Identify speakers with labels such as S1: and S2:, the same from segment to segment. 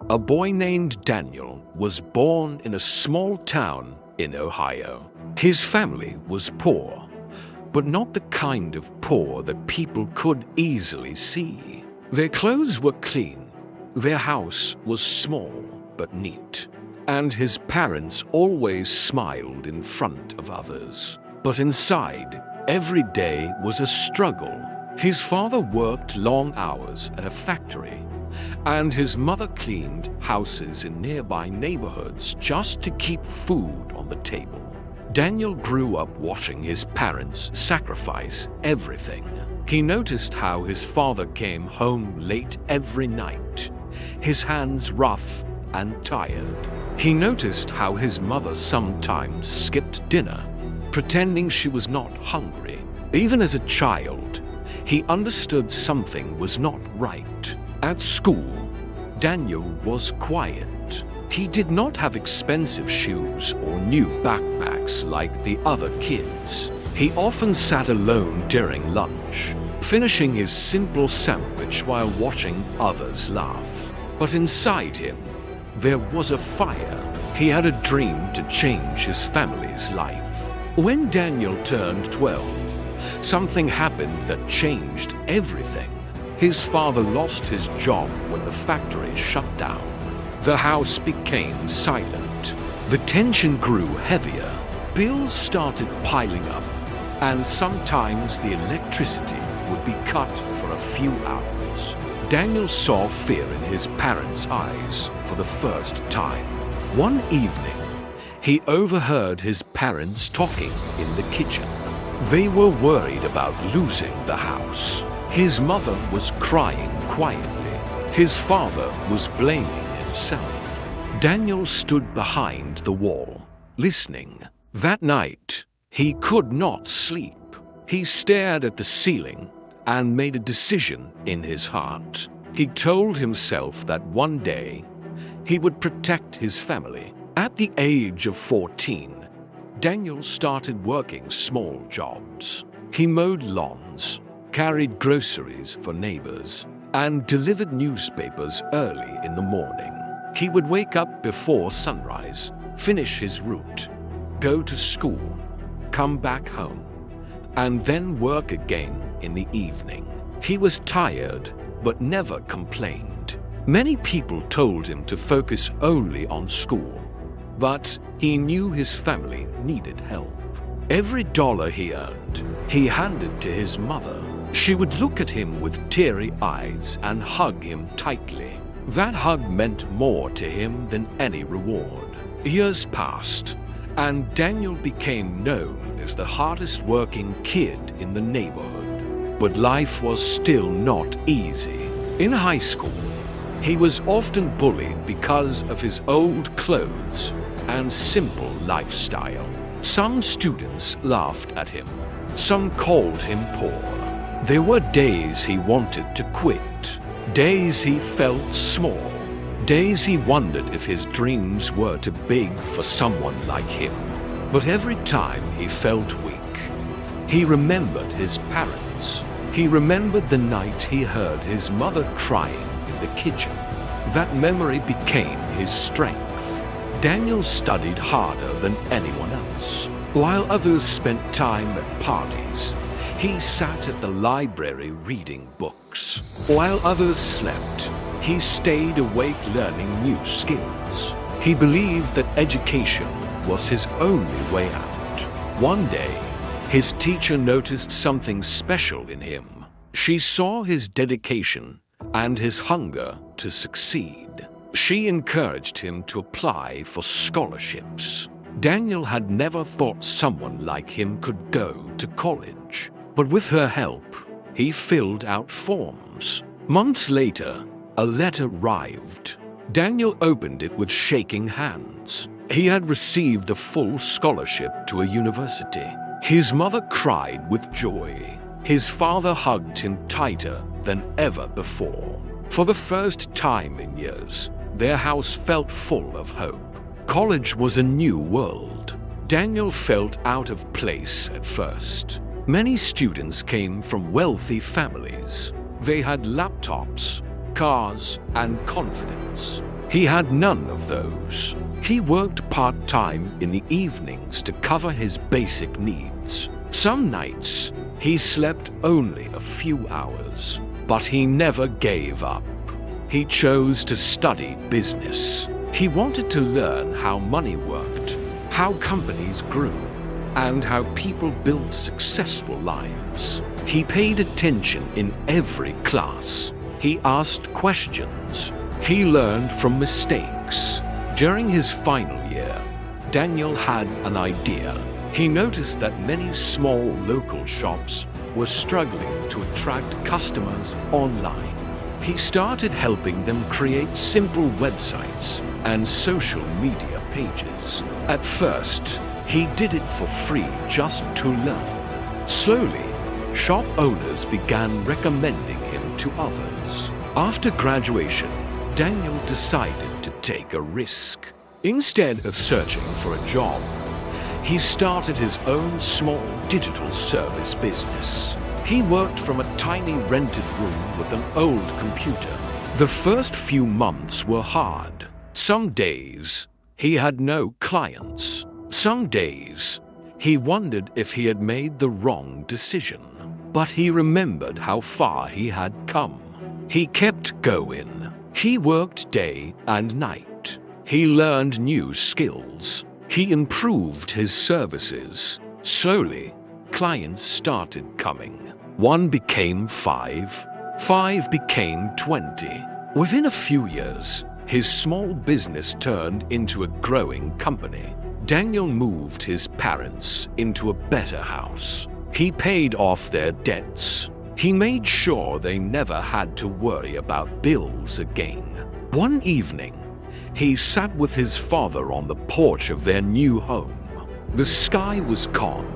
S1: A boy named Daniel was born in a small town in Ohio. His family was poor, but not the kind of poor that people could easily see. Their clothes were clean, their house was small but neat, and his parents always smiled in front of others. But inside, every day was a struggle. His father worked long hours at a factory, and his mother cleaned houses in nearby neighborhoods just to keep food on the table. Daniel grew up watching his parents sacrifice everything. He noticed how his father came home late every night, his hands rough and tired. He noticed how his mother sometimes skipped dinner, pretending she was not hungry. Even as a child, he understood something was not right. At school, Daniel was quiet. He did not have expensive shoes or new backpacks like the other kids. He often sat alone during lunch, finishing his simple sandwich while watching others laugh. But inside him, there was a fire. He had a dream to change his family's life. When Daniel turned 12, something happened that changed everything. His father lost his job when the factory shut down. The house became silent. The tension grew heavier. Bills started piling up, and sometimes the electricity would be cut for a few hours. Daniel saw fear in his parents' eyes for the first time. One evening, he overheard his parents talking in the kitchen. They were worried about losing the house. His mother was crying quietly. His father was blaming himself. Daniel stood behind the wall, listening. That night, he could not sleep. He stared at the ceiling and made a decision in his heart. He told himself that one day he would protect his family. At the age of 14, Daniel started working small jobs. He mowed lawns, carried groceries for neighbors, and delivered newspapers early in the morning. He would wake up before sunrise, finish his route, go to school, come back home, and then work again in the evening. He was tired, but never complained. Many people told him to focus only on school, but he knew his family needed help. Every dollar he earned, he handed to his mother. She would look at him with teary eyes and hug him tightly. That hug meant more to him than any reward. Years passed, and Daniel became known as the hardest working kid in the neighborhood. But life was still not easy. In high school, he was often bullied because of his old clothes and simple lifestyle. Some students laughed at him. Some called him poor. There were days he wanted to quit. Days he felt small. Days he wondered if his dreams were too big for someone like him. But every time he felt weak, he remembered his parents. He remembered the night he heard his mother crying in the kitchen. That memory became his strength. Daniel studied harder than anyone else. While others spent time at parties, he sat at the library reading books. While others slept, he stayed awake learning new skills. He believed that education was his only way out. One day, his teacher noticed something special in him. She saw his dedication and his hunger to succeed. She encouraged him to apply for scholarships. Daniel had never thought someone like him could go to college, but with her help, he filled out forms. Months later, a letter arrived. Daniel opened it with shaking hands. He had received a full scholarship to a university. His mother cried with joy. His father hugged him tighter than ever before. For the first time in years, their house felt full of hope. College was a new world. Daniel felt out of place at first. Many students came from wealthy families. They had laptops, cars, and confidence. He had none of those. He worked part-time in the evenings to cover his basic needs. Some nights, he slept only a few hours, but he never gave up. He chose to study business. He wanted to learn how money worked, how companies grew, and how people built successful lives. He paid attention in every class. He asked questions. He learned from mistakes. During his final year, Daniel had an idea. He noticed that many small local shops were struggling to attract customers online. He started helping them create simple websites and social media pages. At first, he did it for free just to learn. Slowly, shop owners began recommending him to others. After graduation, Daniel decided to take a risk. Instead of searching for a job, he started his own small digital service business. He worked from a tiny rented room with an old computer. The first few months were hard. Some days, he had no clients. Some days, he wondered if he had made the wrong decision. But he remembered how far he had come. He kept going. He worked day and night. He learned new skills. He improved his services. Slowly, clients started coming. 1 became 5. 5 became 20. Within a few years, his small business turned into a growing company. Daniel moved his parents into a better house. He paid off their debts. He made sure they never had to worry about bills again. One evening, he sat with his father on the porch of their new home. The sky was calm,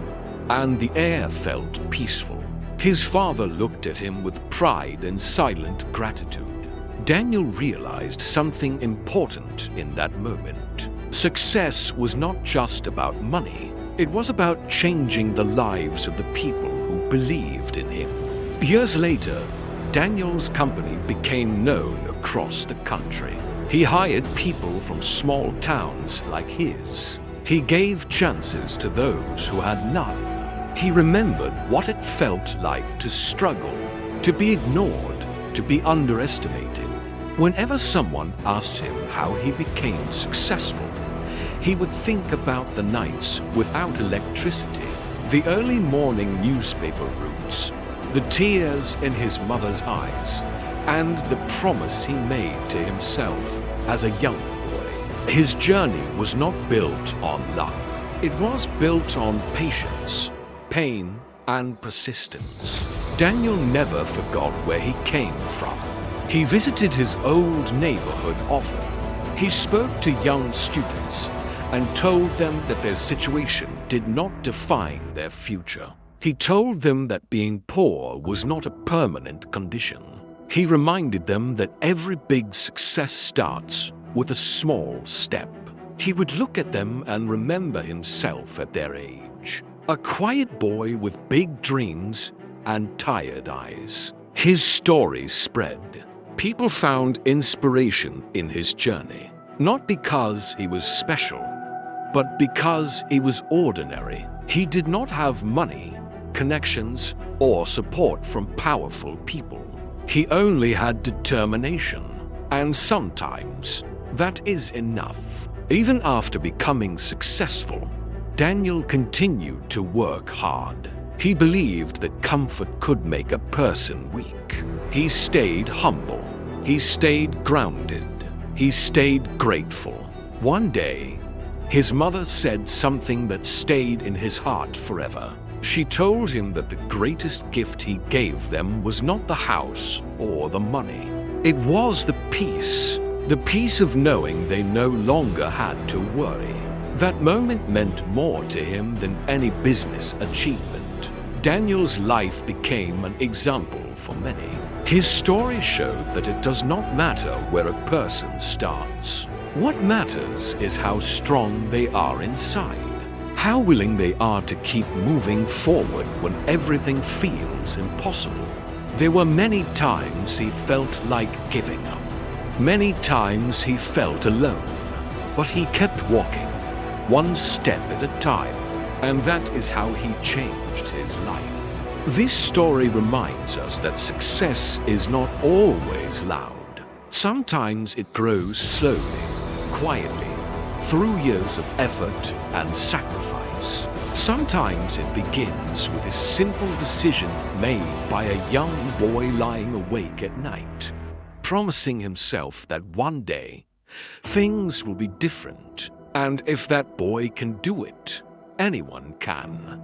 S1: and the air felt peaceful. His father looked at him with pride and silent gratitude. Daniel realized something important in that moment. Success was not just about money. It was about changing the lives of the people who believed in him. Years later, Daniel's company became known across the country. He hired people from small towns like his. He gave chances to those who had none. He remembered what it felt like to struggle, to be ignored, to be underestimated. Whenever someone asked him how he became successful, he would think about the nights without electricity, the early morning newspaper routes, the tears in his mother's eyes, and the promise he made to himself as a young boy. His journey was not built on luck. It was built on patience, pain, and persistence. Daniel never forgot where he came from. He visited his old neighborhood often. He spoke to young students and told them that their situation did not define their future. He told them that being poor was not a permanent condition. He reminded them that every big success starts with a small step. He would look at them and remember himself at their age, a quiet boy with big dreams and tired eyes. His story spread. People found inspiration in his journey, not because he was special, but because he was ordinary. He did not have money, connections, or support from powerful people. He only had determination, and sometimes that is enough. Even after becoming successful, Daniel continued to work hard. He believed that comfort could make a person weak. He stayed humble. He stayed grounded. He stayed grateful. One day, his mother said something that stayed in his heart forever. She told him that the greatest gift he gave them was not the house or the money. It was the peace of knowing they no longer had to worry. That moment meant more to him than any business achievement. Daniel's life became an example for many. His story showed that it does not matter where a person starts. What matters is how strong they are inside. How willing they are to keep moving forward when everything feels impossible. There were many times he felt like giving up. Many times he felt alone, but he kept walking, one step at a time, and that is how he changed his life. This story reminds us that success is not always loud. Sometimes it grows slowly, quietly, through years of effort and sacrifice. Sometimes it begins with a simple decision made by a young boy lying awake at night, promising himself that one day things will be different, and if that boy can do it, anyone can.